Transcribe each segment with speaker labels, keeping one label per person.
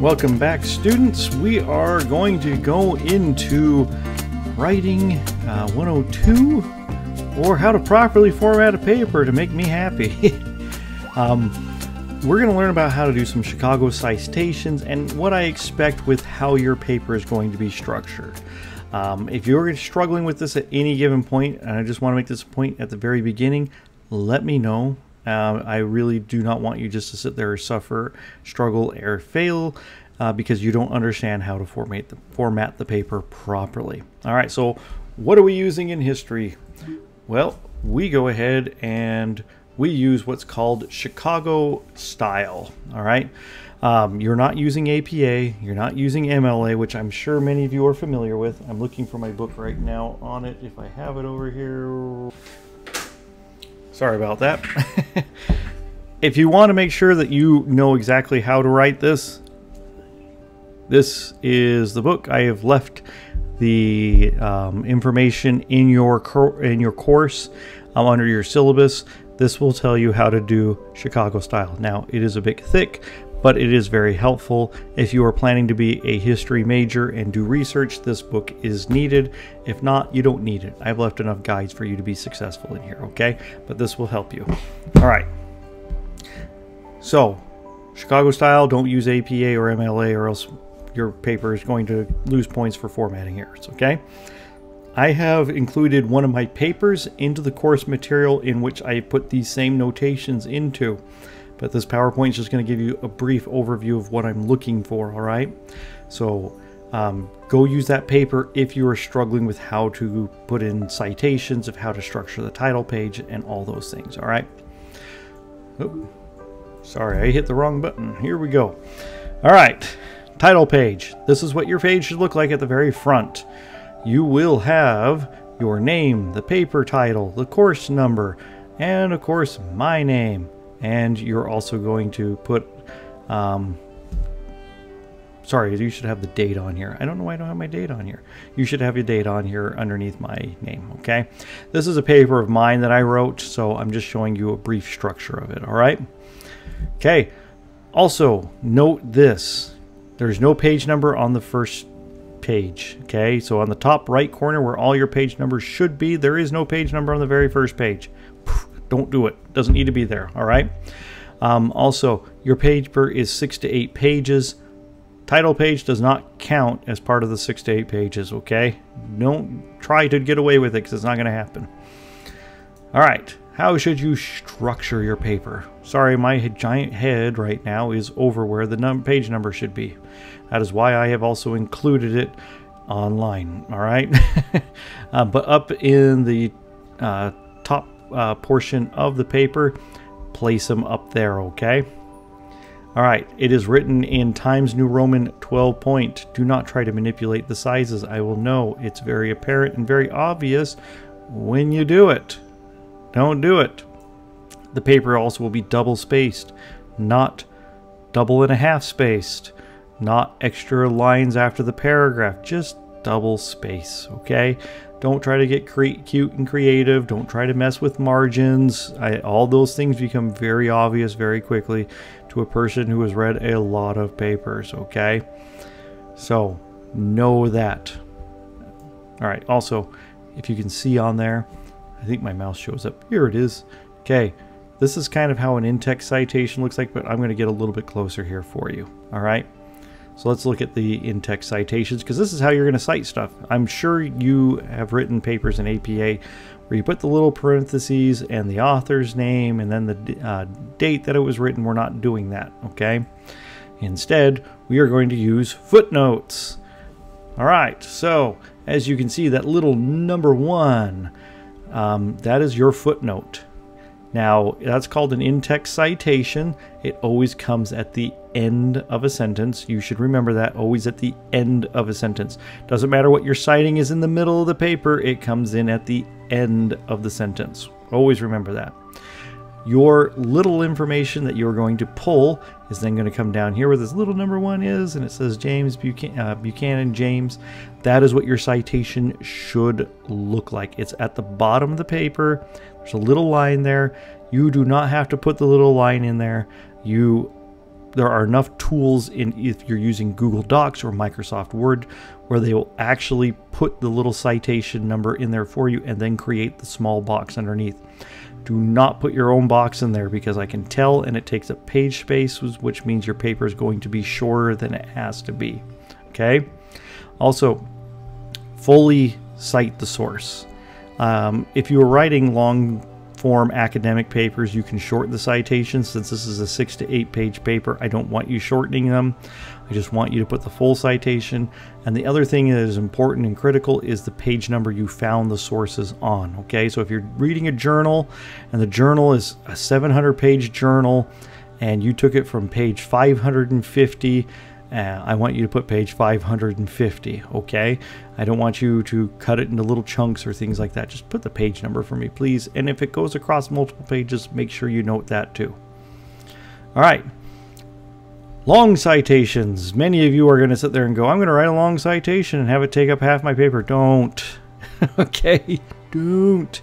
Speaker 1: Welcome back, students. We are going to go into writing 102, or how to properly format a paper to make me happy. We're going to learn about how to do some Chicago citations and what I expect with how your paper is going to be structured. If you're struggling with this at any given point, and I just want to make this point at the very beginning, let me know. I really do not want you just to sit there and suffer, struggle, or fail because you don't understand how to format the paper properly. All right, so what are we using in history? Well, we go ahead and we use what's called Chicago style. All right, you're not using APA, you're not using MLA, which I'm sure many of you are familiar with. I'm looking for my book right now on it, if I have it over here. Sorry about that. If you want to make sure that you know exactly how to write this, this is the book. I have left the information in your course under your syllabus. This will tell you how to do Chicago style. Now, it is a bit thick, but it is very helpful. If you are planning to be a history major and do research, this book is needed. If not, you don't need it. I've left enough guides for you to be successful in here, okay? But this will help you. All right. So, Chicago style, don't use APA or MLA or else your paper is going to lose points for formatting errors, okay? I have included one of my papers into the course material in which I put these same notations into. But this PowerPoint is just going to give you a brief overview of what I'm looking for, all right? So go use that paper if you are struggling with how to put in citations, of how to structure the title page, and all those things, all right? Oh, sorry, I hit the wrong button. Here we go. All right, title page. This is what your page should look like at the very front. You will have your name, the paper title, the course number, and of course, my name. And you're also going to put, sorry, you should have the date on here. I don't know why I don't have my date on here. You should have your date on here underneath my name, okay? This is a paper of mine that I wrote, so I'm just showing you a brief structure of it, all right? Okay, also note this. There's no page number on the first page, okay? So on the top right corner where all your page numbers should be, there is no page number on the very first page. Don't do it. Doesn't need to be there, all right? Also, your paper is 6 to 8 pages. Title page does not count as part of the 6 to 8 pages, okay? Don't try to get away with it because it's not going to happen. All right, how should you structure your paper? Sorry, my giant head right now is over where the page number should be. That is why I have also included it online, all right? But up in the top portion of the paper, place them up there, okay? All right, it is written in Times New Roman 12 point. Do not try to manipulate the sizes. I will know it's very apparent and very obvious when you do it. Don't do it. The paper also will be double spaced, not double and a half spaced, not extra lines after the paragraph, just double space, okay? Don't try to get cute and creative. Don't try to mess with margins. All those things become very obvious very quickly to a person who has read a lot of papers, okay? So, know that. All right, also, if you can see on there, I think my mouse shows up. Here it is. Okay, this is kind of how an in-text citation looks like, but I'm going to get a little bit closer here for you, all right? So let's look at the in-text citations, because this is how you're going to cite stuff. I'm sure you have written papers in APA where you put the little parentheses and the author's name and then the date that it was written. We're not doing that, okay? Instead, we are going to use footnotes. All right, so as you can see, that little number 1, that is your footnote. Now, that's called an in-text citation. It always comes at the end of a sentence. You should remember that, always at the end of a sentence. Doesn't matter what your citing is in the middle of the paper, it comes in at the end of the sentence. Always remember that. Your little information that you're going to pull is then going to come down here where this little number 1 is, and it says James Buchanan James. That is what your citation should look like. It's at the bottom of the paper. There's a little line there. You do not have to put the little line in there. You there are enough tools in, if you're using Google Docs or Microsoft Word, where they will actually put the little citation number in there for you and then create the small box underneath. Do not put your own box in there, because I can tell, and it takes up page space, which means your paper is going to be shorter than it has to be. Okay. Also, fully cite the source. If you are writing long form academic papers, you can shorten the citations. Since this is a 6 to 8 page paper, I don't want you shortening them. I just want you to put the full citation. And the other thing that is important and critical is the page number you found the sources on. Okay, so if you're reading a journal and the journal is a 700-page journal and you took it from page 550, I want you to put page 550, okay? I don't want you to cut it into little chunks or things like that. Just put the page number for me, please. And if it goes across multiple pages, make sure you note that too. All right. Long citations. Many of you are going to sit there and go, I'm going to write a long citation and have it take up half my paper. Don't. Okay? Don't.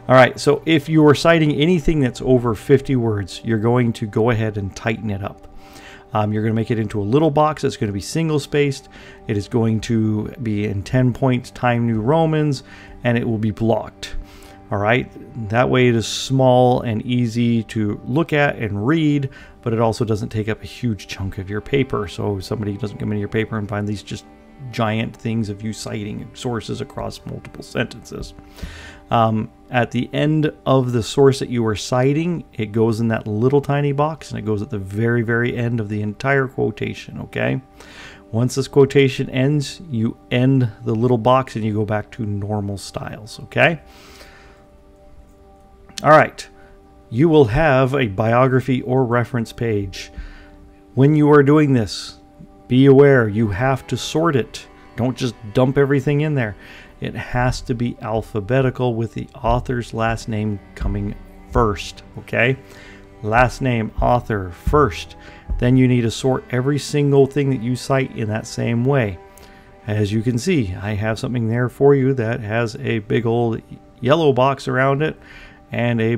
Speaker 1: All right. So if you are citing anything that's over 50 words, you're going to go ahead and tighten it up. You're going to make it into a little box that's going to be single spaced. It is going to be in 10 points Times New Romans, and it will be blocked. All right. That way it is small and easy to look at and read, but it also doesn't take up a huge chunk of your paper. So somebody doesn't come into your paper and find these just giant things of you citing sources across multiple sentences. At the end of the source that you are citing, it goes in that little tiny box, and it goes at the very, very end of the entire quotation, okay? Once this quotation ends, you end the little box and you go back to normal styles, okay? All right. You will have a biography or reference page. When you are doing this, be aware you have to sort it. Don't just dump everything in there. It has to be alphabetical with the author's last name coming first, okay? Last name, author, first. Then you need to sort every single thing that you cite in that same way. As you can see, I have something there for you that has a big old yellow box around it and a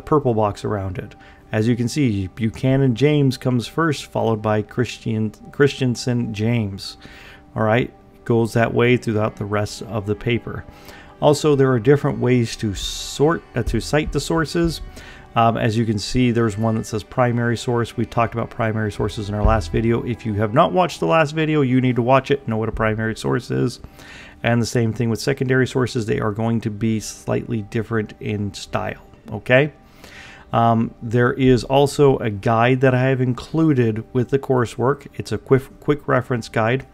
Speaker 1: purple box around it. As you can see, Buchanan James comes first, followed by Christensen James. All right, it goes that way throughout the rest of the paper. Also, there are different ways to cite the sources. As you can see, there's one that says primary source. We talked about primary sources in our last video. If you have not watched the last video, you need to watch it, know what a primary source is. And the same thing with secondary sources. They are going to be slightly different in style, okay? There is also a guide that I have included with the coursework. It's a quick reference guide.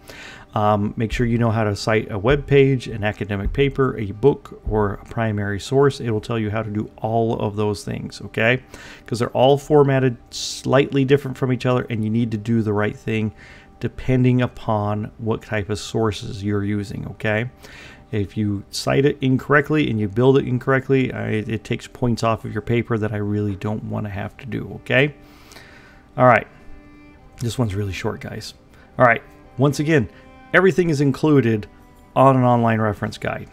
Speaker 1: Make sure you know how to cite a web page, an academic paper, a book, or a primary source. It will tell you how to do all of those things, okay? Because they're all formatted slightly different from each other, and you need to do the right thing depending upon what type of sources you're using, okay? If you cite it incorrectly and you build it incorrectly, it takes points off of your paper that I really don't want to have to do, okay? All right. This one's really short, guys. All right. Once again, everything is included on an online reference guide.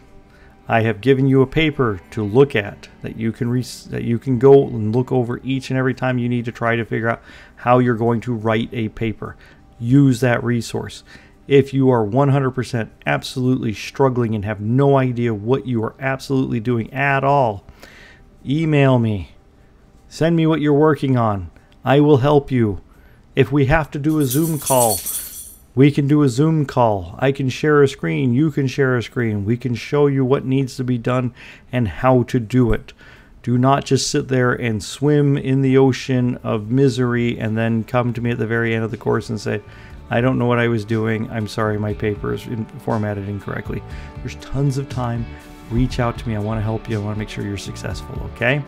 Speaker 1: I have given you a paper to look at that you can go and look over each and every time you need to try to figure out how you're going to write a paper. Use that resource. If you are 100% absolutely struggling and have no idea what you are absolutely doing at all, email me. Send me what you're working on. I will help you. If we have to do a Zoom call, we can do a Zoom call. I can share a screen. You can share a screen. We can show you what needs to be done and how to do it. Do not just sit there and swim in the ocean of misery and then come to me at the very end of the course and say, I don't know what I was doing. I'm sorry, my paper is formatted incorrectly. There's tons of time. Reach out to me. I want to help you. I want to make sure you're successful, okay?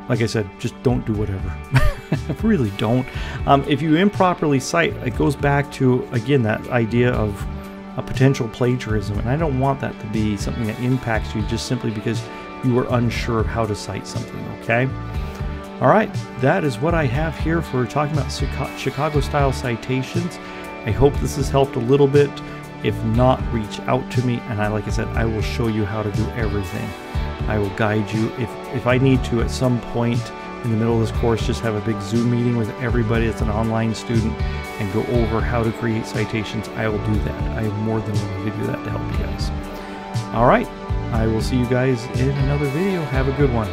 Speaker 1: Like I said, just don't do whatever. Really don't. If you improperly cite, it goes back to, again, that idea of a potential plagiarism. And I don't want that to be something that impacts you just simply because you were unsure of how to cite something, okay? All right, that is what I have here for talking about Chicago-style citations. I hope this has helped a little bit. If not, reach out to me, and like I said, I will show you how to do everything. I will guide you. If I need to at some point in the middle of this course, just have a big Zoom meeting with everybody that's an online student and go over how to create citations, I will do that. I am more than willing to do that to help you guys. All right, I will see you guys in another video. Have a good one.